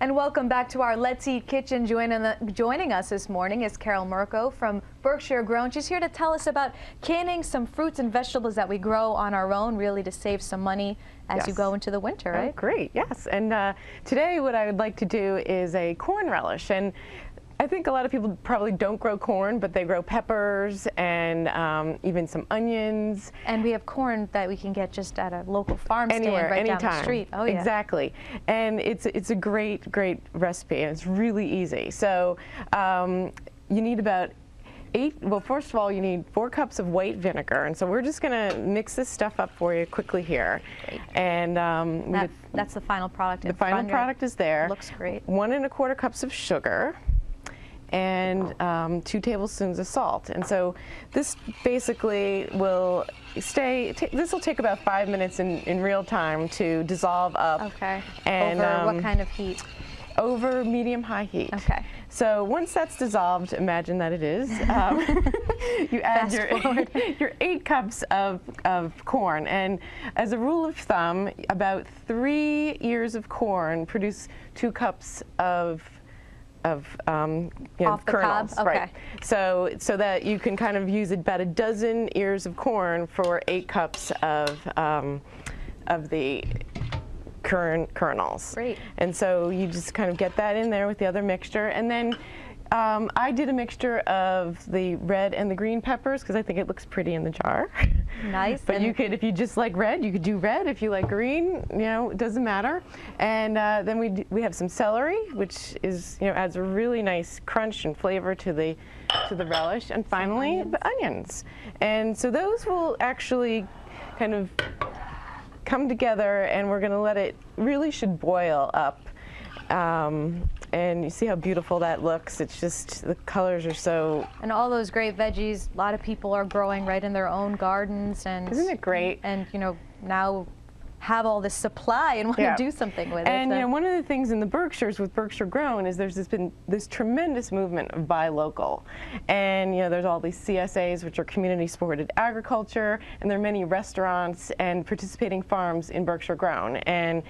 And welcome back to our Let's Eat Kitchen. Joining us this morning is Carole Murko from Berkshire Grown. She's here to tell us about canning some fruits and vegetables that we grow on our own, really to save some money as you go into the winter, right? Oh, great, yes. And today what I would like to do is a corn relish. And I think a lot of people probably don't grow corn, but they grow peppers and even some onions. And we have corn that we can get just at a local farm stand Anywhere, right anytime. down the street. Oh, yeah. Exactly. And it's a great recipe, and it's really easy. So you need about well, first of all, you need 4 cups of white vinegar, and so we're just going to mix this stuff up for you quickly here. Great. And that's the final product. The final product is there. Looks great. 1 1/4 cups of sugar, and 2 tablespoons of salt. And so this basically will this will take about 5 minutes in real time to dissolve up. Okay. And over what kind of heat? Over medium-high heat. Okay. So once that's dissolved, imagine that it is, you add your 8 cups of corn. And as a rule of thumb, about 3 ears of corn produce 2 cups of Off the kernels, cob? Okay. right? So that you can kind of use about a dozen ears of corn for 8 cups of the kernels. Great. And so you just kind of get that in there with the other mixture, and then I did a mixture of the red and the green peppers because I think it looks pretty in the jar. Nice. But you could, if you just like red, you could do red. If you like green, it doesn't matter. And then we have some celery, which is adds a really nice crunch and flavor to the relish. And finally, the onions. And so those will actually kind of come together, and we're going to let it really should boil up. And you see how beautiful that looks. It's just, the colors are so... And all those great veggies, a lot of people are growing right in their own gardens. And isn't it great? And now have all this supply and want to do something with it. And one of the things in the Berkshires with Berkshire Grown is there's been this tremendous movement of buy local. And there's all these CSAs, which are community supported agriculture, and there are many restaurants and participating farms in Berkshire Grown. And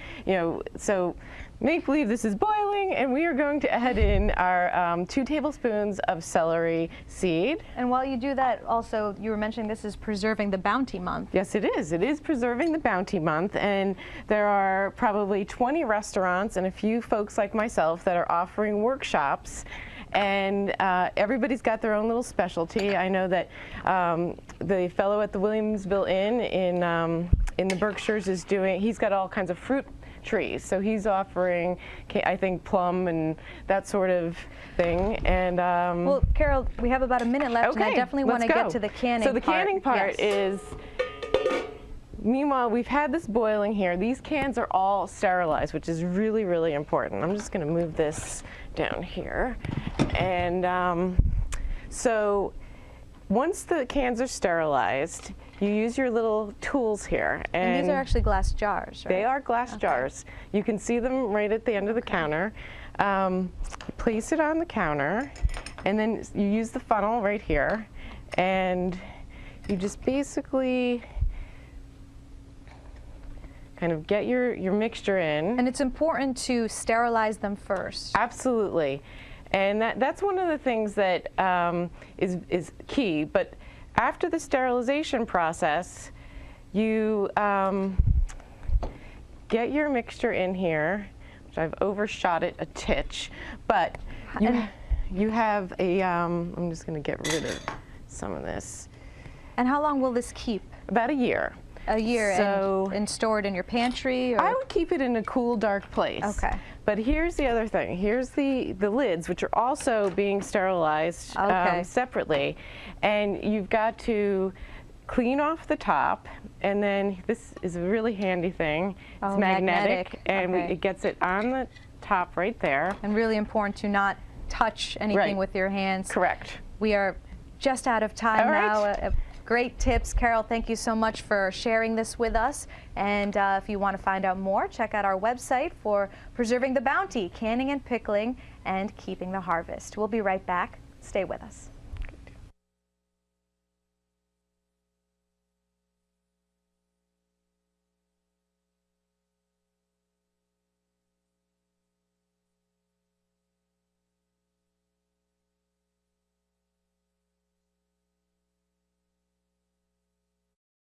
so make believe this is boiling, and we are going to add in our 2 tablespoons of celery seed. And while you do that, also, you were mentioning this is preserving the bounty month. Yes, it is. It is preserving the bounty month, and there are probably 20 restaurants and a few folks like myself that are offering workshops. And everybody's got their own little specialty. I know that the fellow at the Williamsville Inn in the Berkshires is he's got all kinds of fruit trees, so he's offering, I think, plum and that sort of thing. And well, Carole, we have about a minute left, okay, and I definitely want to get to the canning part. So the canning part is, meanwhile, we've had this boiling here. These cans are all sterilized, which is really important. I'm just going to move this down here. And so once the cans are sterilized, you use your little tools here. And these are actually glass jars, right? They are glass jars. You can see them right at the end of the counter. Place it on the counter, and then you use the funnel right here, and you just basically kind of get your mixture in. And it's important to sterilize them first. Absolutely. And that's one of the things that is key. But after the sterilization process, you get your mixture in here, which I've overshot it a titch, but you have a, I'm just going to get rid of some of this. And how long will this keep? About a year. A year, so, and store it in your pantry? Or? I would keep it in a cool, dark place. Okay. But here's the other thing. Here's the lids, which are also being sterilized separately. And you've got to clean off the top, and then this is a really handy thing. It's magnetic, and it gets it on the top right there. And really important to not touch anything with your hands. Correct. We are just out of time now. Great tips. Carole, thank you so much for sharing this with us. And if you want to find out more, check out our website for Preserving the Bounty, Canning and Pickling, and Keeping the Harvest. We'll be right back. Stay with us.